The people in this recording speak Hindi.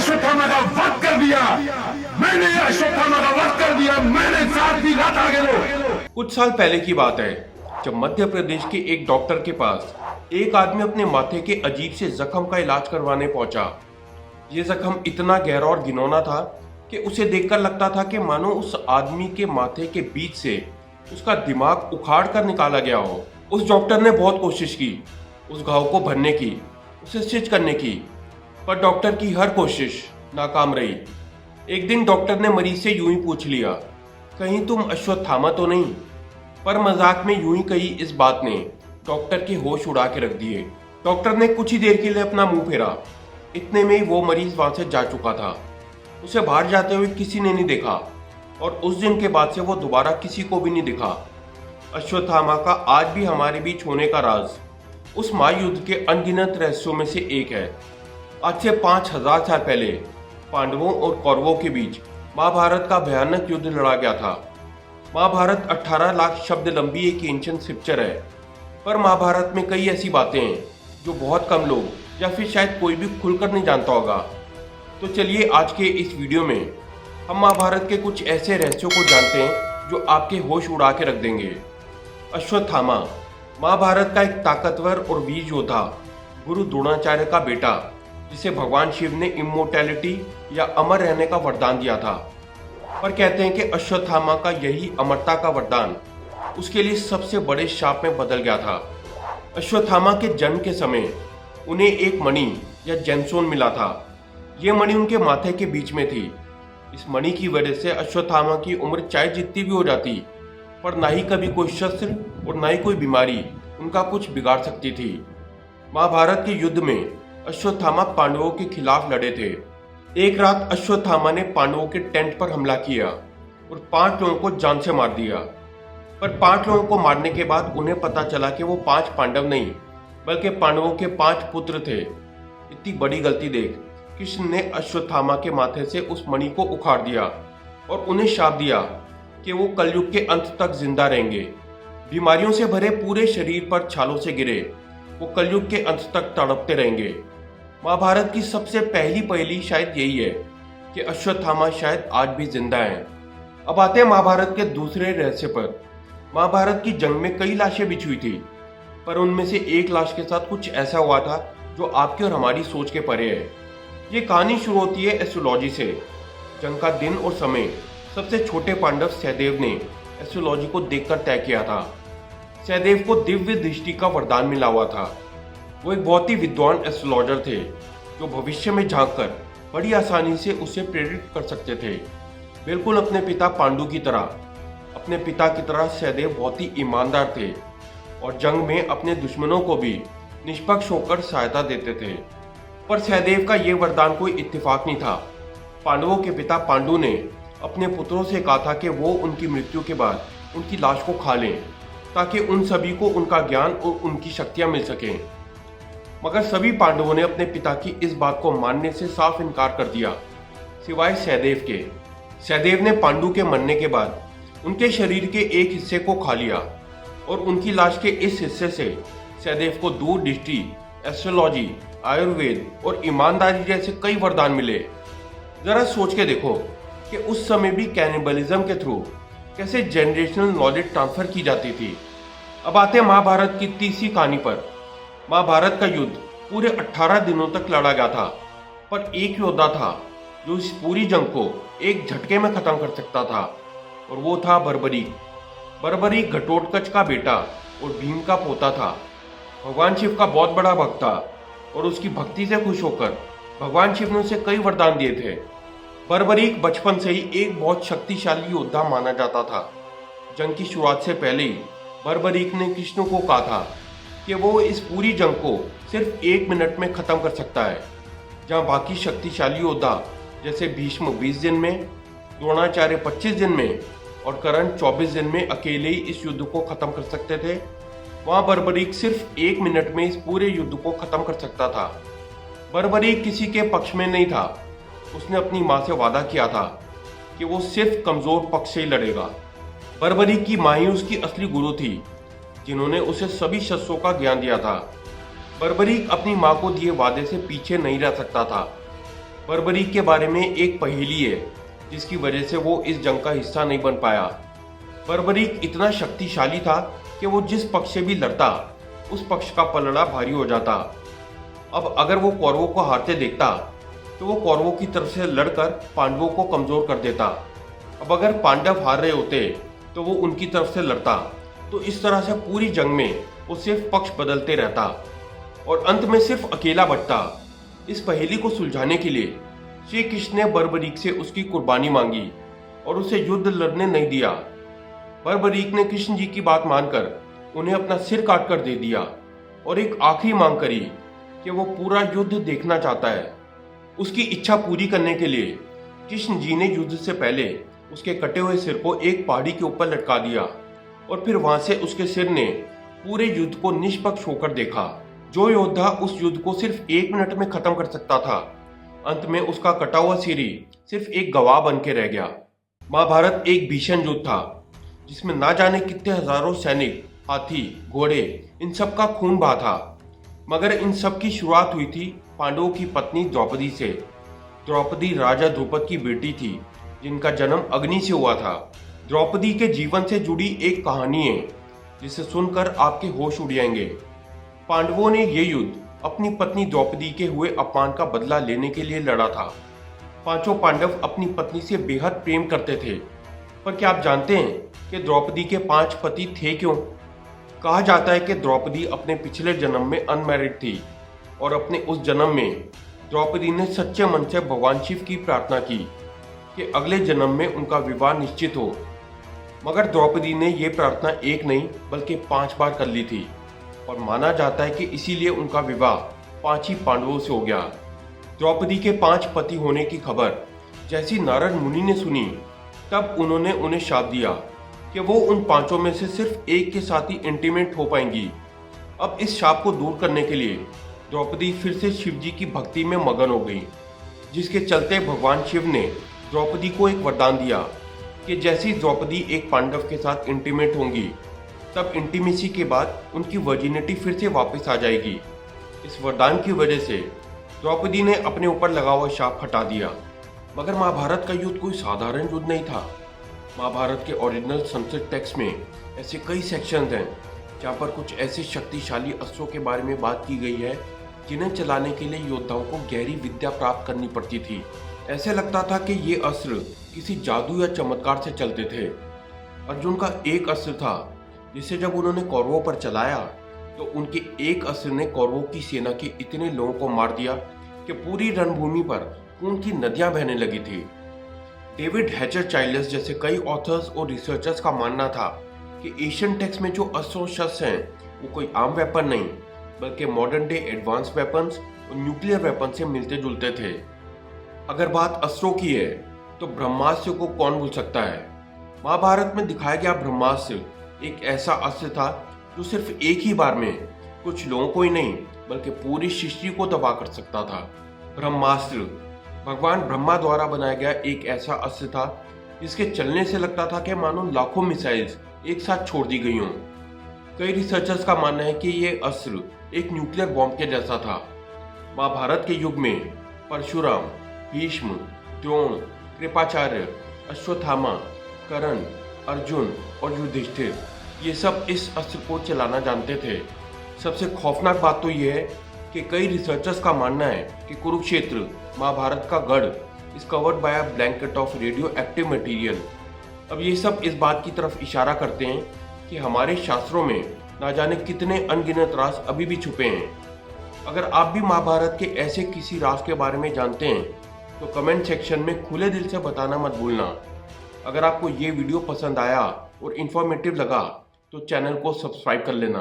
अश्वत्थामा का वध कर दिया, मैंने अश्वत्थामा का वध कर दिया, मैंने साथ भी रात आगे लो। कुछ साल पहले की बात है जब मध्य प्रदेश के एक डॉक्टर के पास एक आदमी अपने माथे के अजीब से जख्म का इलाज करवाने पहुंचा। ये जख्म इतना गहरा और घिनौना था कि उसे देखकर लगता था कि मानो उस आदमी के माथे के बीच से उसका दिमाग उखाड़ कर निकाला गया हो। उस डॉक्टर ने बहुत कोशिश की उस घाव को भरने की, उसे स्टिच करने की, पर डॉक्टर की हर कोशिश नाकाम रही। एक दिन डॉक्टर ने मरीज से यूं ही पूछ लिया, कहीं तुम अश्वत्थामा तो नहीं? पर मजाक में यूं ही कही इस बात ने डॉक्टर के होश उड़ा के रख दिए। डॉक्टर ने कुछ ही देर के लिए अपना मुंह फेरा, इतने में ही वो मरीज वहां से जा चुका था। उसे बाहर जाते हुए किसी ने नहीं देखा और उस दिन के बाद से वो दोबारा किसी को भी नहीं दिखा। अश्वत्थामा का आज भी हमारे बीच होने का राज उस महायुद्ध के अनगिनत रहस्यों में से एक है। आज से 5000 साल पहले पांडवों और कौरवों के बीच महाभारत का भयानक युद्ध लड़ा गया था। महाभारत 18 लाख शब्द लंबी एक एंशिएंट स्क्रिप्चर है, पर महाभारत में कई ऐसी बातें हैं जो बहुत कम लोग या फिर शायद कोई भी खुलकर नहीं जानता होगा। तो चलिए आज के इस वीडियो में हम महाभारत के कुछ ऐसे रहस्यों को जानते हैं जो आपके होश उड़ा के रख देंगे। अश्वत्थामा महाभारत का एक ताकतवर और वीर योद्धा गुरु द्रोणाचार्य का बेटा, जिसे भगवान शिव ने इमोर्टैलिटी या अमर रहने का वरदान दिया था। पर कहते हैं कि अश्वत्थामा का यही अमरता का वरदान उसके लिए सबसे बड़े शाप में बदल गया था। अश्वत्थामा के जन्म के समय उन्हें एक मणि या जेमस्टोन मिला था। ये मणि उनके माथे के बीच में थी। इस मणि की वजह से अश्वत्थामा की उम्र चाहे जितनी भी हो जाती, पर ना ही कभी कोई शस्त्र और ना ही कोई बीमारी उनका कुछ बिगाड़ सकती थी। महाभारत के युद्ध में अश्वत्थामा पांडवों के खिलाफ लड़े थे। एक रात अश्वत्थामा ने पांडवों के टेंट पर हमला किया और 5 लोगों को जान से मार दिया। पर 5 लोगों को मारने के बाद उन्हें पता चला कि वो 5 पांडव नहीं बल्कि पांडवों के 5 पुत्र थे। इतनी बड़ी गलती देख कृष्ण ने अश्वत्थामा के माथे से उस मणि को उखाड़ दिया और उन्हें शाप दिया कि वो कलयुग के अंत तक जिंदा रहेंगे। बीमारियों से भरे पूरे शरीर पर छालों से गिरे वो कलयुग के अंत तक तड़पते रहेंगे। महाभारत की सबसे पहली पहेली शायद यही है कि अश्वत्थामा शायद आज भी जिंदा हैं। अब आते हैं महाभारत के दूसरे रहस्य पर। महाभारत की जंग में कई लाशें बिछी हुई थी, पर उनमें से एक लाश के साथ कुछ ऐसा हुआ था जो आपकी और हमारी सोच के परे है। ये कहानी शुरू होती है एस्ट्रोलॉजी से। जंग का दिन और समय सबसे छोटे पांडव सहदेव ने एस्ट्रोलॉजी को देखकर तय किया था। सहदेव को दिव्य दृष्टि का वरदान मिला हुआ था। वो एक बहुत ही विद्वान एस्ट्रोलॉजर थे जो भविष्य में झांककर बड़ी आसानी से उसे प्रेरित कर सकते थे। बिल्कुल अपने पिता पांडु की तरह। अपने पिता की तरह सहदेव बहुत ही ईमानदार थे और जंग में अपने दुश्मनों को भी निष्पक्ष होकर सहायता देते थे। पर सहदेव का ये वरदान कोई इत्तेफाक नहीं था। पांडवों के पिता पांडु ने अपने पुत्रों से कहा था कि वो उनकी मृत्यु के बाद उनकी लाश को खा लें ताकि उन सभी को उनका ज्ञान और उनकी शक्तियां मिल सकें। मगर सभी पांडवों ने अपने पिता की इस बात को मानने से साफ इनकार कर दिया, सिवाय सहदेव के। सहदेव ने पांडु के मरने के बाद उनके शरीर के एक हिस्से को खा लिया और उनकी लाश के इस हिस्से से सहदेव को दूरदृष्टि, एस्ट्रोलॉजी, आयुर्वेद और ईमानदारी जैसे कई वरदान मिले। जरा सोच के देखो कि उस समय भी कैनिबलिज्म के थ्रू कैसे जनरेशनल नॉलेज ट्रांसफर की जाती थी। अब आते हैं महाभारत की तीसरी कहानी पर। महाभारत का युद्ध पूरे 18 दिनों तक लड़ा गया था, पर एक योद्धा था जो इस पूरी जंग को एक झटके में खत्म कर सकता था, और वो था बर्बरीक। बर्बरीक घटोत्कच का बेटा और भीम का पोता था। भगवान शिव का बहुत बड़ा भक्त था और उसकी भक्ति से खुश होकर भगवान शिव ने उसे कई वरदान दिए थे। बर्बरीक बचपन से ही एक बहुत शक्तिशाली योद्धा माना जाता था। जंग की शुरुआत से पहले ही बर्बरीक ने कृष्ण को कहा था कि वो इस पूरी जंग को सिर्फ 1 मिनट में खत्म कर सकता है। जहां बाकी शक्तिशाली योद्धा जैसे भीष्म 20 दिन में, द्रोणाचार्य 25 दिन में और कर्ण 24 दिन में अकेले ही इस युद्ध को खत्म कर सकते थे, वहां बर्बरीक सिर्फ 1 मिनट में इस पूरे युद्ध को खत्म कर सकता था। बर्बरीक किसी के पक्ष में नहीं था। उसने अपनी मां से वादा किया था कि वो सिर्फ कमजोर पक्ष से ही लड़ेगा। बर्बरीक की मां ही उसकी असली गुरु थी, जिन्होंने उसे सभी शस्त्रों का ज्ञान दिया था। बर्बरीक अपनी मां को दिए वादे से पीछे नहीं रह सकता था। बर्बरीक के बारे में एक पहेली है जिसकी वजह से वो इस जंग का हिस्सा नहीं बन पाया। बर्बरीक इतना शक्तिशाली था कि वो जिस पक्ष से भी लड़ता उस पक्ष का पलड़ा भारी हो जाता। अब अगर वो कौरवों को हारते देखता तो वो कौरवों की तरफ से लड़कर पांडवों को कमजोर कर देता। अब अगर पांडव हार रहे होते तो वो उनकी तरफ से लड़ता। तो इस तरह से पूरी जंग में वो सिर्फ पक्ष बदलते रहता और अंत में सिर्फ अकेला बचता। इस पहेली को सुलझाने के लिए श्री कृष्ण ने बर्बरीक से उसकी कुर्बानी मांगी और उसे युद्ध लड़ने नहीं दिया। बर्बरीक ने कृष्ण जी की बात मानकर उन्हें अपना सिर काट कर दे दिया और एक आखिरी मांग करी कि वो पूरा युद्ध देखना चाहता है। उसकी इच्छा पूरी करने के लिए कृष्ण जी ने युद्ध से पहले उसके कटे हुए सिर को एक पहाड़ी के ऊपर लटका दिया और फिर वहां से उसके सिर ने पूरे युद्ध को निष्पक्ष होकर देखा। जो योद्धा उस युद्ध को सिर्फ 1 मिनट में खत्म कर सकता था, अंत में उसका कटा हुआ सिर ही सिर्फ एक गवाह बन के रह गया। महाभारत एक भीषण युद्ध था जिसमें ना जाने कितने हजारों सैनिक, हाथी, घोड़े, इन सब का खून बहा था। मगर इन सब की शुरुआत हुई थी पांडवों की पत्नी द्रौपदी से। द्रौपदी राजा द्रुपद की बेटी थी जिनका जन्म अग्नि से हुआ था। द्रौपदी के जीवन से जुड़ी एक कहानी है जिसे सुनकर आपके होश उड़ जाएंगे। पांडवों ने ये युद्ध अपनी पत्नी द्रौपदी के हुए अपमान का बदला लेने के लिए लड़ा था। पांचों पांडव अपनी पत्नी से बेहद प्रेम करते थे। पर क्या आप जानते हैं कि द्रौपदी के 5 पति थे क्यों? कहा जाता है कि द्रौपदी अपने पिछले जन्म में अनमैरिड थी और अपने उस जन्म में द्रौपदी ने सच्चे मन से भगवान शिव की प्रार्थना की कि अगले जन्म में उनका विवाह निश्चित हो। मगर द्रौपदी ने यह प्रार्थना 1 नहीं बल्कि 5 बार कर ली थी और माना जाता है कि इसीलिए उनका विवाह 5 ही पांडवों से हो गया। द्रौपदी के 5 पति होने की खबर जैसी नारद मुनि ने सुनी तब उन्होंने उन्हें शाप दिया कि वो उन 5 में से सिर्फ एक के साथ ही इंटीमेट हो पाएंगी। अब इस शाप को दूर करने के लिए द्रौपदी फिर से शिव जी की भक्ति में मगन हो गई, जिसके चलते भगवान शिव ने द्रौपदी को एक वरदान दिया कि जैसी द्रौपदी एक पांडव के साथ इंटीमेट होंगी तब इंटीमेसी के बाद उनकी वर्जिनिटी फिर से वापस आ जाएगी। इस वरदान की वजह से द्रौपदी ने अपने ऊपर लगा हुआ शाप हटा दिया। मगर महाभारत का युद्ध कोई साधारण युद्ध नहीं था। महाभारत के ओरिजिनल संस्कृत टेक्स्ट में ऐसे कई सेक्शंस हैं जहाँ पर कुछ ऐसे शक्तिशाली अस्त्रों के बारे में बात की गई है जिन्हें चलाने के लिए योद्धाओं को गहरी विद्या प्राप्त करनी पड़ती थी। ऐसे लगता था कि ये अस्त्र किसी जादू या चमत्कार से चलते थे। अर्जुन का एक अस्त्र था जिसे जब उन्होंने कौरवों पर चलाया तो उनके एक अस्त्र ने कौरवों की सेना के इतने लोगों को मार दिया कि पूरी रणभूमि पर खून की नदियां बहने लगी थी। डेविड हैचर चाइल्ड्स जैसे कई ऑथर्स और रिसर्चर्स का मानना था कि एशियन टेक्स्ट में जो अस्त्र शस्त्र हैं वो कोई आम वेपन नहीं बल्कि मॉडर्न डे एडवांस वेपन्स और न्यूक्लियर वेपन से मिलते जुलते थे। अगर बात अस्त्रों की है तो ब्रह्मास्त्र को कौन भूल सकता है। महाभारत में दिखाया गया ब्रह्मास्त्र एक ऐसा अस्त्र था जो सिर्फ एक ही बार में कुछ लोगों को ही नहीं बल्कि पूरी सृष्टि को तबाह कर सकता था। ब्रह्मास्त्र भगवान ब्रह्मा द्वारा बनाया गया एक ऐसा अस्त्र था जिसके चलने से लगता था कि मानो लाखों मिसाइल्स एक साथ छोड़ दी गई हों। कई रिसर्चर्स का मानना है कि ये अस्त्र एक न्यूक्लियर बॉम्ब के जैसा था। महाभारत के युग में परशुराम, भीष्म, द्रोण, कृपाचार्य, अश्वत्थामा, कर्ण, अर्जुन और युधिष्ठिर ये सब इस अस्त्र को चलाना जानते थे। सबसे खौफनाक बात तो यह है कि कई रिसर्चर्स का मानना है कि कुरुक्षेत्र महाभारत का गढ़ is covered by a blanket of radio active material. अब ये सब इस बात की तरफ इशारा करते हैं कि हमारे शास्त्रों में ना जाने कितने अनगिनत राज अभी भी छुपे हैं। अगर आप भी महाभारत के ऐसे किसी राज के बारे में जानते हैं तो कमेंट सेक्शन में खुले दिल से बताना मत भूलना। अगर आपको ये वीडियो पसंद आया और इन्फॉर्मेटिव लगा तो चैनल को सब्सक्राइब कर लेना।